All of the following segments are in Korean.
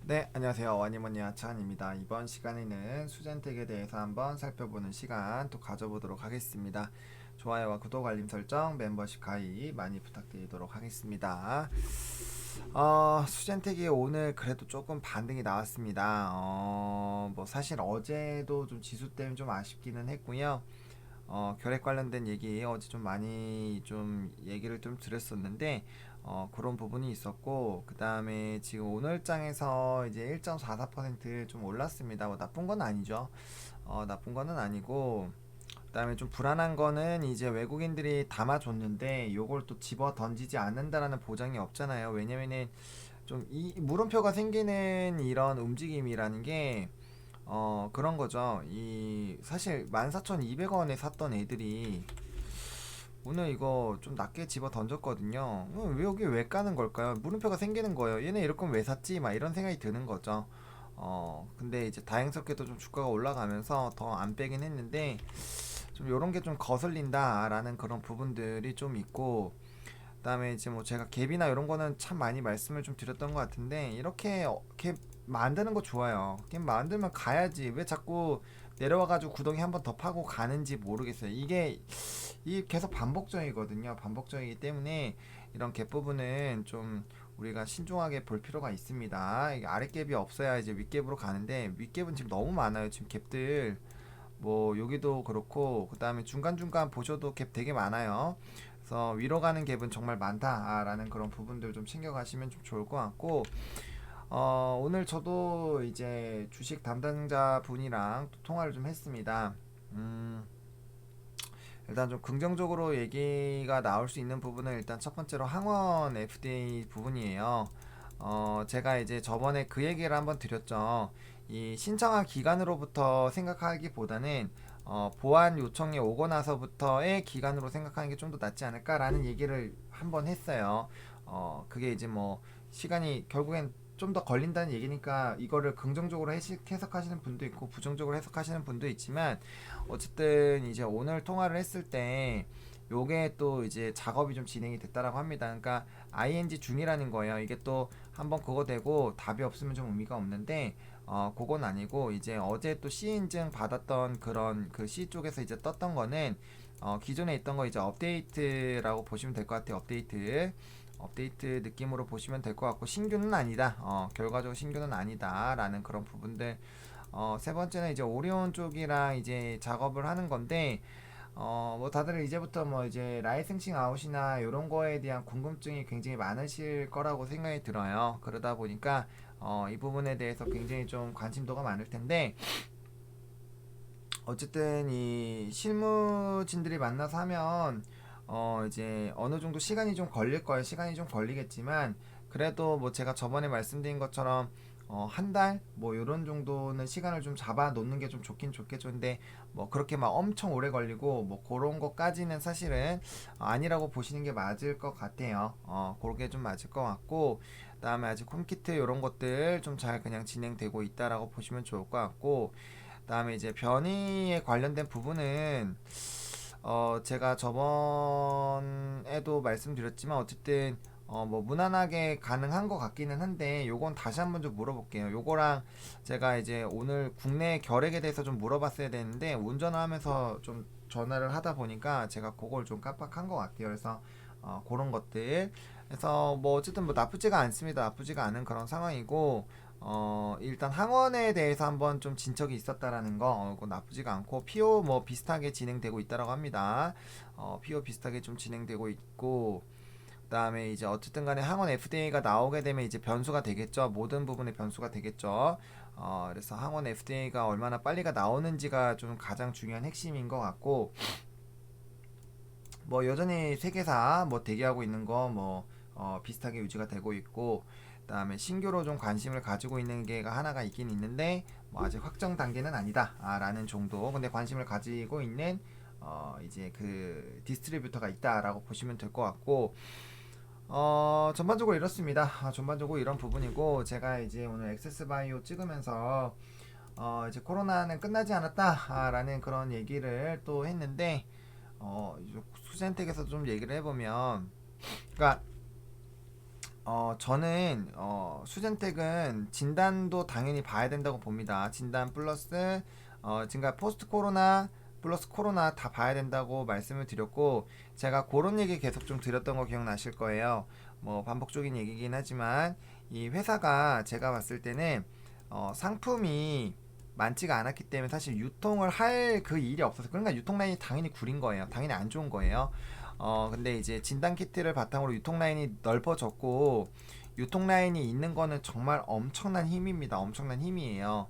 네, 안녕하세요. 와니모니 아차한입니다. 이번 시간에는 수젠텍에 대해서 한번 살펴보는 시간 또 가져보도록 하겠습니다. 좋아요와 구독, 알림 설정, 멤버십 가입 많이 부탁드리도록 하겠습니다. 수젠텍이 오늘 그래도 조금 반등이 나왔습니다. 뭐 사실 어제도 좀 지수 때문에 좀 아쉽기는 했고요. 결핵 관련된 얘기 어제 좀 많이 좀 얘기를 좀 드렸었는데 그런 부분이 있었고 그 다음에 지금 오늘장에서 이제 1.44%좀 올랐습니다. 뭐 나쁜 건 아니죠. 나쁜 거는 아니고 그 다음에 좀 불안한 거는 이제 외국인들이 담아줬는데 요걸 또 집어 던지지 않는다라는 보장이 없잖아요. 왜냐면은 좀 이 물음표가 생기는 이런 움직임이라는 게 그런 거죠. 이 사실 14,200원에 샀던 애들이 오늘 이거 좀 낮게 집어 던졌거든요. 왜 여기 왜 까는 걸까요? 물음표가 생기는 거예요. 얘네 이럴 거면 왜 샀지? 막 이런 생각이 드는 거죠. 근데 이제 다행스럽게도 좀 주가가 올라가면서 더 안 빼긴 했는데 좀 요런 게 좀 거슬린다라는 그런 부분들이 좀 있고 그다음에 이제 뭐 제가 갭이나 이런 거는 참 많이 말씀을 좀 드렸던 것 같은데 이렇게 갭 만드는 거 좋아요. 갭 만들면 가야지 왜 자꾸 내려와가지고 구덩이 한 번 더 파고 가는지 모르겠어요. 이게 계속 반복적이거든요. 반복적이기 때문에 이런 갭 부분은 좀 우리가 신중하게 볼 필요가 있습니다. 이게 아래 갭이 없어야 이제 윗갭으로 가는데 윗갭은 지금 너무 많아요. 지금 갭들 뭐 여기도 그렇고 그 다음에 중간중간 보셔도 갭 되게 많아요. 그래서 위로 가는 갭은 정말 많다라는 그런 부분들 좀 챙겨가시면 좀 좋을 것 같고 오늘 저도 이제 주식 담당자 분이랑 또 통화를 좀 했습니다. 음, 일단 좀 긍정적으로 얘기가 나올 수 있는 부분은 일단 첫 번째로 항원 FDA 부분이에요. 제가 이제 저번에 그 얘기를 한번 드렸죠. 이 신청한 기간으로부터 생각하기보다는 보안 요청이 오고 나서부터의 기간으로 생각하는 게 좀 더 낫지 않을까라는 얘기를 한번 했어요. 그게 이제 뭐 시간이 결국엔 좀 더 걸린다는 얘기니까 이거를 긍정적으로 해석하시는 분도 있고 부정적으로 해석하시는 분도 있지만 어쨌든 이제 오늘 통화를 했을 때 요게 또 이제 작업이 좀 진행이 됐다라고 합니다. 그러니까 ing 중이라는 거예요. 이게 또 한번 그거 되고 답이 없으면 좀 의미가 없는데 그건 아니고 이제 어제 또 C 인증 받았던 그런 그 C 쪽에서 이제 떴던 거는 기존에 있던 거 이제 업데이트라고 보시면 될 것 같아요. 업데이트 느낌으로 보시면 될 것 같고 신규는 아니다. 결과적으로 신규는 아니다라는 그런 부분들. 세 번째는 이제 오리온 쪽이랑 이제 작업을 하는 건데 뭐 다들 이제부터 뭐 이제 라이센싱 아웃이나 이런 거에 대한 궁금증이 굉장히 많으실 거라고 생각이 들어요. 그러다 보니까 이 부분에 대해서 굉장히 좀 관심도가 많을 텐데 어쨌든 이 실무진들이 만나서 하면 이제 어느 정도 시간이 좀 걸릴 거예요. 시간이 좀 걸리겠지만 그래도 뭐 제가 저번에 말씀드린 것처럼 한 달 뭐 요런 정도는 시간을 좀 잡아 놓는 게 좀 좋긴 좋겠죠. 근데 뭐 그렇게 막 엄청 오래 걸리고 뭐 그런 것까지는 사실은 아니라고 보시는 게 맞을 것 같아요. 그게 좀 맞을 것 같고 그다음에 아직 홈키트 요런 것들 좀 잘 그냥 진행되고 있다라고 보시면 좋을 것 같고 그다음에 이제 변이에 관련된 부분은 제가 저번에도 말씀드렸지만 어쨌든 뭐 무난하게 가능한 것 같기는 한데 요건 다시 한번 좀 물어볼게요. 요거랑 제가 이제 오늘 국내 결핵에 대해서 좀 물어봤어야 되는데 운전을 하면서 좀 전화를 하다 보니까 제가 그걸 좀 깜빡한 것 같아요. 그래서 그런 것들 그래서 뭐 어쨌든 뭐 나쁘지가 않습니다. 나쁘지가 않은 그런 상황이고 일단 항원에 대해서 한번 좀 진척이 있었다라는 거 그거 나쁘지가 않고 피오 뭐 비슷하게 진행되고 있다라고 합니다. 피오 비슷하게 좀 진행되고 있고 그다음에 이제 어쨌든 간에 항원 FDA가 나오게 되면 이제 변수가 되겠죠. 모든 부분의 변수가 되겠죠. 그래서 항원 FDA가 얼마나 빨리가 나오는지가 좀 가장 중요한 핵심인 것 같고 뭐 여전히 세계사 뭐 대기하고 있는 거 뭐 비슷하게 유지가 되고 있고 그다음에 신규로 좀 관심을 가지고 있는 게가 하나가 있긴 있는데 뭐 아직 확정 단계는 아니다라는 정도. 근데 관심을 가지고 있는 이제 그 디스트리뷰터가 있다라고 보시면 될 것 같고 전반적으로 이렇습니다. 전반적으로 이런 부분이고 제가 이제 오늘 액세스 바이오 찍으면서 이제 코로나는 끝나지 않았다라는 그런 얘기를 또 했는데 수젠텍에서 좀 얘기를 해보면 그러니까 저는 수젠텍은 진단도 당연히 봐야 된다고 봅니다. 진단 플러스 지금 포스트 코로나 플러스 코로나 다 봐야 된다고 말씀을 드렸고, 제가 그런 얘기 계속 좀 드렸던 거 기억나실 거예요. 뭐 반복적인 얘기긴 하지만 이 회사가 제가 봤을 때는 상품이 많지가 않았기 때문에 사실 유통을 할 그 일이 없어서, 그러니까 유통 라인이 당연히 구린 거예요. 당연히 안 좋은 거예요. 근데 이제 진단 키트를 바탕으로 유통 라인이 넓어졌고, 유통 라인이 있는 거는 정말 엄청난 힘입니다. 엄청난 힘이에요.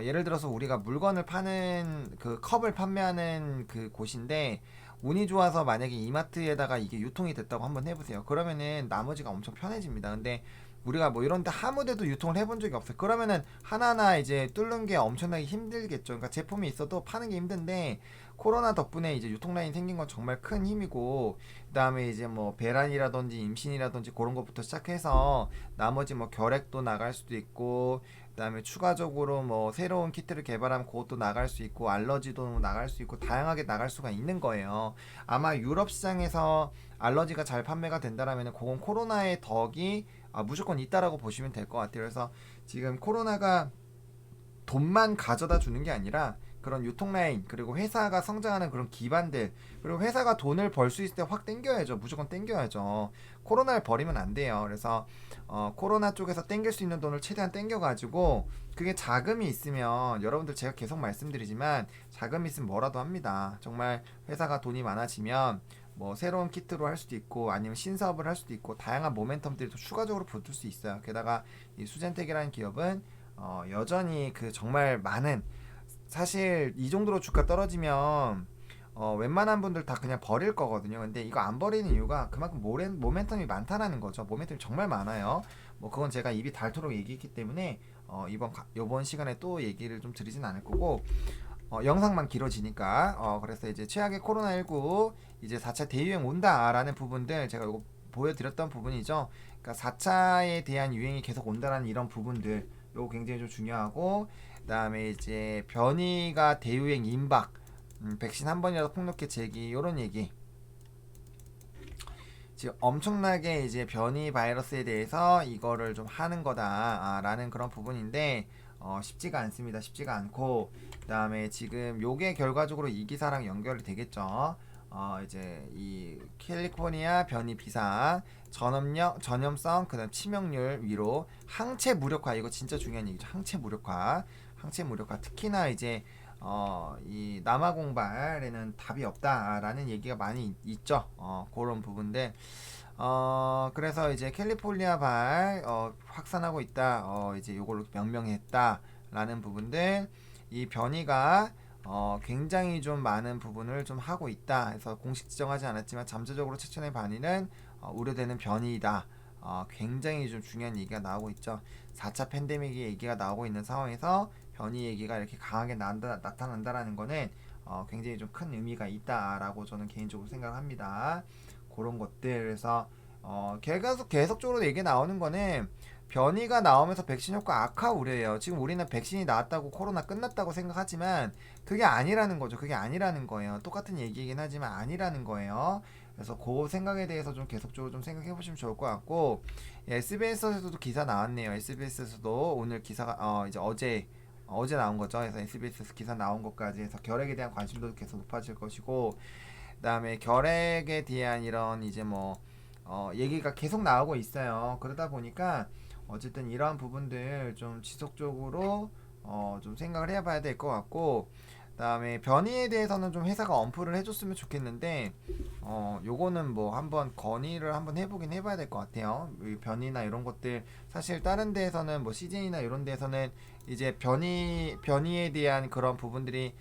예를 들어서 우리가 물건을 파는 그 컵을 판매하는 그 곳인데, 운이 좋아서 만약에 이마트에다가 이게 유통이 됐다고 한번 해보세요. 그러면은 나머지가 엄청 편해집니다. 근데 우리가 뭐 이런 데 아무 데도 유통을 해본 적이 없어요. 그러면은 하나하나 이제 뚫는 게 엄청나게 힘들겠죠. 그러니까 제품이 있어도 파는 게 힘든데, 코로나 덕분에 이제 유통 라인 생긴 건 정말 큰 힘이고, 그다음에 이제 뭐 배란이라든지 임신이라든지 그런 것부터 시작해서 나머지 뭐 결핵도 나갈 수도 있고, 그다음에 추가적으로 뭐 새로운 키트를 개발하면 그것도 나갈 수 있고, 알러지도 나갈 수 있고, 다양하게 나갈 수가 있는 거예요. 아마 유럽 시장에서 알러지가 잘 판매가 된다라면 그건 코로나의 덕이 무조건 있다라고 보시면 될 것 같아요. 그래서 지금 코로나가 돈만 가져다 주는 게 아니라 그런 유통 라인, 그리고 회사가 성장하는 그런 기반들, 그리고 회사가 돈을 벌 수 있을 때 확 땡겨야죠. 무조건 땡겨야죠. 코로나를 버리면 안 돼요. 그래서 코로나 쪽에서 땡길 수 있는 돈을 최대한 땡겨가지고, 그게 자금이 있으면, 여러분들 제가 계속 말씀드리지만 자금이 있으면 뭐라도 합니다. 정말 회사가 돈이 많아지면 뭐 새로운 키트로 할 수도 있고, 아니면 신사업을 할 수도 있고, 다양한 모멘텀들이 또 추가적으로 붙을 수 있어요. 게다가 이 수젠텍이라는 기업은 여전히 그 정말 많은, 사실 이 정도로 주가 떨어지면 웬만한 분들 다 그냥 버릴 거거든요. 근데 이거 안 버리는 이유가 그만큼 모멘텀이 많다라는 거죠. 모멘텀이 정말 많아요. 뭐 그건 제가 입이 닳도록 얘기했기 때문에 이번 시간에 또 얘기를 좀 드리진 않을 거고, 영상만 길어지니까. 그래서 이제 최악의 코로나19 이제 4차 대유행 온다라는 부분들 제가 이거 보여드렸던 부분이죠. 그러니까 4차에 대한 유행이 계속 온다라는 이런 부분들, 요거 굉장히 좀 중요하고, 그다음에 이제 변이가 대유행 임박, 백신 한 번이라도 폭넓게 재기, 요런 얘기. 지금 엄청나게 이제 변이 바이러스에 대해서 이거를 좀 하는 거다라는 그런 부분인데, 쉽지가 않습니다. 쉽지가 않고, 그다음에 지금 요게 결과적으로 이 기사랑 연결이 되겠죠. 이제 이 캘리포니아 변이 비상, 전염성, 그다음 치명률 위로, 항체 무력화, 이거 진짜 중요한 얘기죠. 항체 무력화, 특히나 이제 이 남아 공발에는 답이 없다라는 얘기가 많이 있죠. 그런 부분들. 그래서 이제 캘리포니아 확산하고 있다. 이제 요걸로 명명했다라는 부분들, 이 변이가 굉장히 좀 많은 부분을 좀 하고 있다. 해서 공식 지정하지 않았지만 잠재적으로 최천의 반이는 우려되는 변이이다. 굉장히 좀 중요한 얘기가 나오고 있죠. 4차 팬데믹 얘기가 나오고 있는 상황에서 변이 얘기가 이렇게 강하게 나타난다라는 거는 굉장히 좀 큰 의미가 있다라고 저는 개인적으로 생각합니다. 그런 것들에서 계속적으로 얘기 나오는 거는, 변이가 나오면서 백신 효과 악화 우려예요. 지금 우리는 백신이 나왔다고 코로나 끝났다고 생각하지만 그게 아니라는 거죠. 그게 아니라는 거예요. 똑같은 얘기이긴 하지만 아니라는 거예요. 그래서 그 생각에 대해서 좀 계속적으로 좀 생각해 보시면 좋을 것 같고, SBS에서도 기사 나왔네요. SBS에서도 오늘 기사가 이제 어제 나온 거죠. 그래서 SBS에서 기사 나온 것까지 해서 결핵에 대한 관심도 계속 높아질 것이고, 그다음에 결핵에 대한 이런 이제 뭐 얘기가 계속 나오고 있어요. 그러다 보니까 어쨌든 이러한 부분들 좀 지속적으로 좀 생각을 해봐야 될 것 같고, 그다음에 변이에 대해서는 좀 회사가 엄프를 해줬으면 좋겠는데, 요거는 뭐 한번 건의를 한번 해보긴 해봐야 될 것 같아요. 이 변이나 이런 것들, 사실 다른 데에서는 뭐 CJ나 이런 데에서는 이제 변이에 대한 그런 부분들이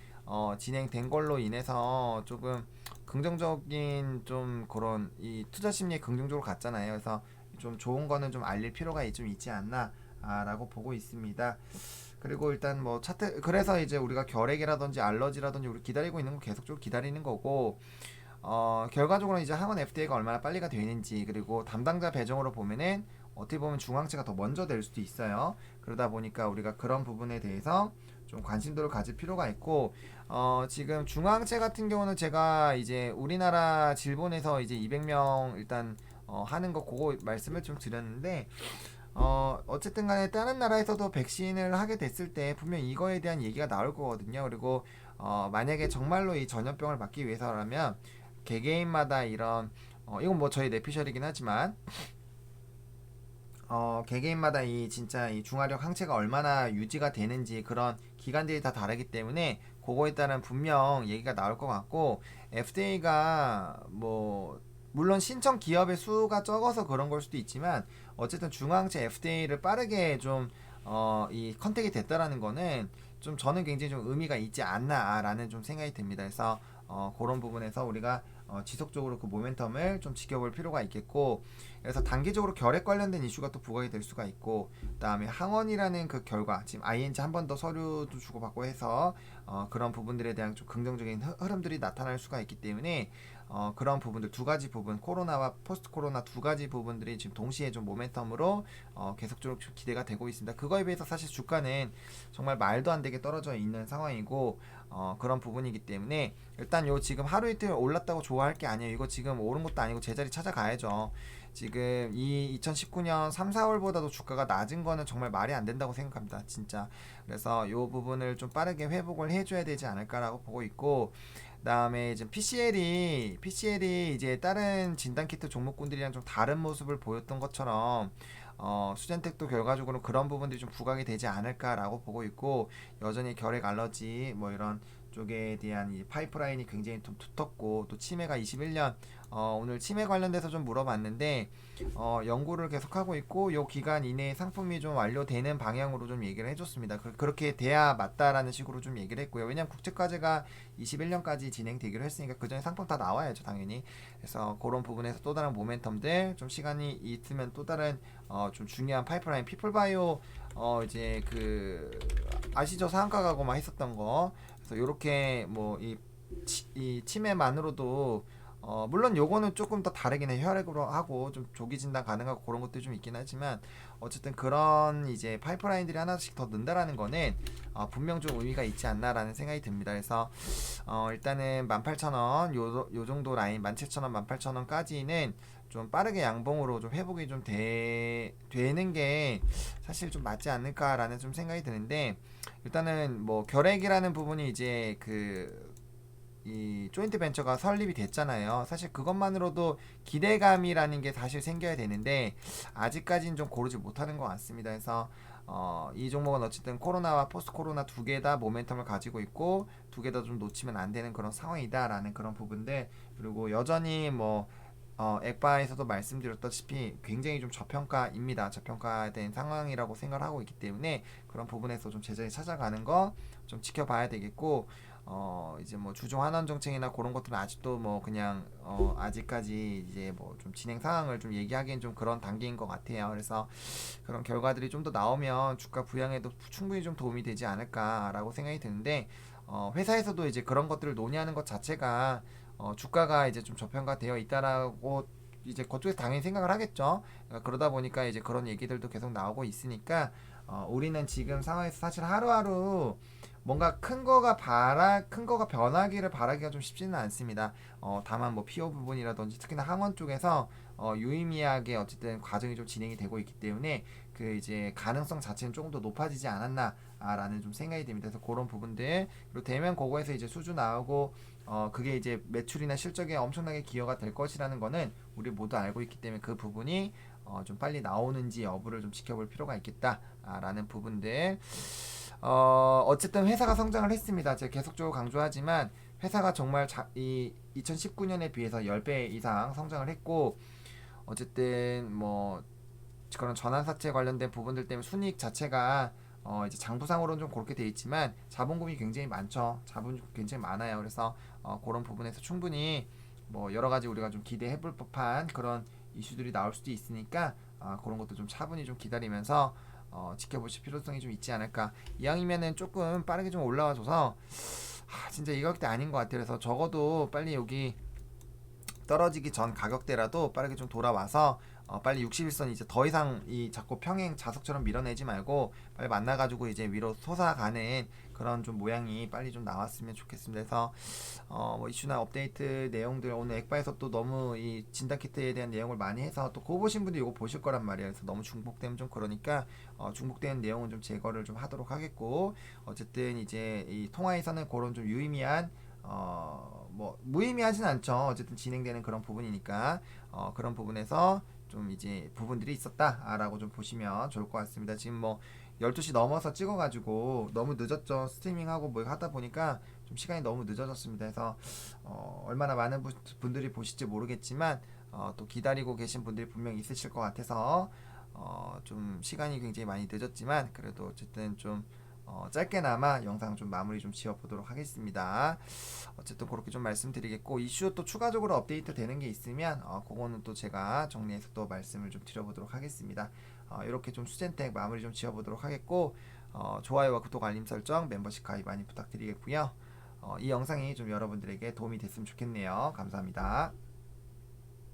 진행된 걸로 인해서 조금 긍정적인 좀 그런 이 투자 심리에 긍정적으로 갔잖아요. 그래서 좀 좋은 거는 좀 알릴 필요가 좀 있지 않나 라고 보고 있습니다. 그리고 일단 뭐 차트, 그래서 이제 우리가 결핵이라든지 알러지라든지 우리 기다리고 있는 거 계속적으로 기다리는 거고, 결과적으로 이제 항원 FDA가 얼마나 빨리가 되는지, 그리고 담당자 배정으로 보면은 어떻게 보면 중앙체가 더 먼저 될 수도 있어요. 그러다 보니까 우리가 그런 부분에 대해서 좀 관심도를 가질 필요가 있고, 지금 중앙체 같은 경우는 제가 이제 우리나라 질본에서 이제 200명 일단 하는 거 그거 말씀을 좀 드렸는데 어쨌든 간에 다른 나라에서도 백신을 하게 됐을 때 분명 이거에 대한 얘기가 나올 거거든요. 그리고 만약에 정말로 이 전염병을 막기 위해서라면 개개인마다 이런 이건 뭐 저희 내피셜이긴 하지만 개개인마다 이 진짜 이 중화력 항체가 얼마나 유지가 되는지 그런 기간들이 다 다르기 때문에 그거에 따른 분명 얘기가 나올 것 같고 FDA가 뭐 물론 신청 기업의 수가 적어서 그런 걸 수도 있지만 어쨌든 중화항체 FDA를 빠르게 좀 이 컨택이 됐다라는 거는 좀 저는 굉장히 좀 의미가 있지 않나라는 좀 생각이 듭니다. 그래서 그런 부분에서 우리가 지속적으로 그 모멘텀을 좀 지켜볼 필요가 있겠고 그래서 단기적으로 결핵 관련된 이슈가 또 부각이 될 수가 있고 그다음에 항원이라는 그 결과 지금 ING 한 번 더 서류도 주고받고 해서 그런 부분들에 대한 좀 긍정적인 흐름들이 나타날 수가 있기 때문에 그런 부분들 두 가지 부분 코로나와 포스트 코로나 두 가지 부분들이 지금 동시에 좀 모멘텀으로 계속적으로 기대가 되고 있습니다. 그거에 비해서 사실 주가는 정말 말도 안 되게 떨어져 있는 상황이고 그런 부분이기 때문에 일단 요 지금 하루 이틀 올랐다고 좋아할 게 아니에요. 이거 지금 오른 것도 아니고 제자리 찾아가야죠. 지금 이 2019년 3, 4월보다도 주가가 낮은 거는 정말 말이 안 된다고 생각합니다. 진짜. 그래서 이 부분을 좀 빠르게 회복을 해줘야 되지 않을까라고 보고 있고 그다음에 이제 PCL이 이제 다른 진단키트 종목군들이랑 좀 다른 모습을 보였던 것처럼 수젠텍도 결과적으로 그런 부분들이 좀 부각이 되지 않을까라고 보고 있고 여전히 결핵 알러지 뭐 이런 쪽에 대한 이 파이프라인이 굉장히 좀 두텁고 또 치매가 21년 오늘 치매 관련돼서 좀 물어봤는데 연구를 계속하고 있고 요 기간 이내에 상품이 좀 완료되는 방향으로 좀 얘기를 해줬습니다. 그렇게 돼야 맞다라는 식으로 좀 얘기를 했고요. 왜냐면 국제과제가 21년까지 진행되기로 했으니까 그 전에 상품 다 나와야죠 당연히. 그래서 그런 부분에서 또 다른 모멘텀들 좀 시간이 있으면 또 다른 좀 중요한 파이프라인 피플바이오 이제 그 아시죠 상한가 가고만 했었던 거. 그래서 요렇게 뭐 이 치매만으로도 물론 요거는 조금 더 다르긴 해 혈액으로 하고 좀 조기 진단 가능하고 그런 것도 좀 있긴 하지만 어쨌든 그런 이제 파이프라인들이 하나씩 더 는다라는 거는 분명 좀 의미가 있지 않나라는 생각이 듭니다. 그래서 일단은 18,000원 요 정도 라인 17,000원 18,000원까지는 좀 빠르게 양봉으로 좀 회복이 좀 되는 게 사실 좀 맞지 않을까라는 좀 생각이 드는데 일단은 뭐 결핵이라는 부분이 이제 이 조인트 벤처가 설립이 됐잖아요. 사실 그것만으로도 기대감이라는 게 사실 생겨야 되는데 아직까지는 좀 고르지 못하는 것 같습니다. 그래서 이 종목은 어쨌든 코로나와 포스트 코로나 두 개 다 모멘텀을 가지고 있고 두 개 다 좀 놓치면 안 되는 그런 상황이다라는 그런 부분들 그리고 여전히 뭐 엑바에서도 말씀드렸다시피 굉장히 좀 저평가입니다. 저평가된 상황이라고 생각을 하고 있기 때문에 그런 부분에서 좀 제자리 찾아가는 거 좀 지켜봐야 되겠고 이제 뭐 주중 환원 정책이나 그런 것들은 아직도 뭐 그냥 아직까지 이제 뭐 좀 진행 상황을 좀 얘기하기엔 좀 그런 단계인 것 같아요. 그래서 그런 결과들이 좀 더 나오면 주가 부양에도 충분히 좀 도움이 되지 않을까라고 생각이 드는데 회사에서도 이제 그런 것들을 논의하는 것 자체가 주가가 이제 좀 저평가되어 있다라고 이제 그쪽에서 당연히 생각을 하겠죠. 그러다 보니까 이제 그런 얘기들도 계속 나오고 있으니까 우리는 지금 상황에서 사실 하루하루 뭔가 큰 거가 변하기를 바라기가 좀 쉽지는 않습니다. 다만 뭐 피오 부분이라든지 특히나 항원 쪽에서 유의미하게 어쨌든 과정이 좀 진행이 되고 있기 때문에 그 이제 가능성 자체는 조금 더 높아지지 않았나라는 좀 생각이 듭니다. 그래서 그런 부분들 그리고 대면 고거에서 이제 수주 나오고 그게 이제 매출이나 실적에 엄청나게 기여가 될 것이라는 거는 우리 모두 알고 있기 때문에 그 부분이 좀 빨리 나오는지 여부를 좀 지켜볼 필요가 있겠다라는 부분들. 어쨌든 회사가 성장을 했습니다. 제가 계속적으로 강조하지만 회사가 정말 이 2019년에 비해서 10배 이상 성장을 했고 어쨌든 뭐 그런 전환사채 관련된 부분들 때문에 순이익 자체가 이제 장부상으로는 좀 그렇게 돼 있지만 자본금이 굉장히 많죠. 자본이 굉장히 많아요. 그래서 그런 부분에서 충분히 뭐 여러 가지 우리가 좀 기대해 볼 법한 그런 이슈들이 나올 수도 있으니까 그런 것도 좀 차분히 좀 기다리면서 지켜보실 필요성이 좀 있지 않을까. 이왕이면은 조금 빠르게 좀 올라와줘서 진짜 이 가격대 아닌 것 같아요. 그래서 적어도 빨리 여기 떨어지기 전 가격대라도 빠르게 좀 돌아와서 빨리 61선 이제 더 이상 이 자꾸 평행 자석처럼 밀어내지 말고 빨리 만나가지고 이제 위로 솟아가는 그런 좀 모양이 빨리 좀 나왔으면 좋겠습니다. 그래서 뭐 이슈나 업데이트 내용들 오늘 엑바에서 또 너무 이 진단 키트에 대한 내용을 많이 해서 또 그거 보신 분들이 이거 보실 거란 말이에요. 그래서 너무 중복되면 좀 그러니까 중복되는 내용은 좀 제거를 좀 하도록 하겠고, 어쨌든 이제 이 통화에서는 그런 좀 유의미한 뭐 무의미하진 않죠. 어쨌든 진행되는 그런 부분이니까 그런 부분에서 좀 이제 부분들이 있었다라고 좀 보시면 좋을 것 같습니다. 지금 뭐 12시 넘어서 찍어가지고 너무 늦었죠. 스트리밍하고 뭐 하다 보니까 좀 시간이 너무 늦어졌습니다. 그래서 얼마나 많은 분들이 보실지 모르겠지만 또 기다리고 계신 분들이 분명 있으실 것 같아서 좀 시간이 굉장히 많이 늦었지만 그래도 어쨌든 좀 짧게나마 영상 좀 마무리 좀 지어보도록 하겠습니다. 어쨌든 그렇게 좀 말씀드리겠고, 이슈 또 추가적으로 업데이트 되는 게 있으면 그거는 또 제가 정리해서 또 말씀을 좀 드려보도록 하겠습니다. 이렇게 좀 수젠텍 마무리 좀 지어보도록 하겠고, 좋아요와 구독 알림 설정 멤버십 가입 많이 부탁드리겠고요. 이 영상이 좀 여러분들에게 도움이 됐으면 좋겠네요. 감사합니다.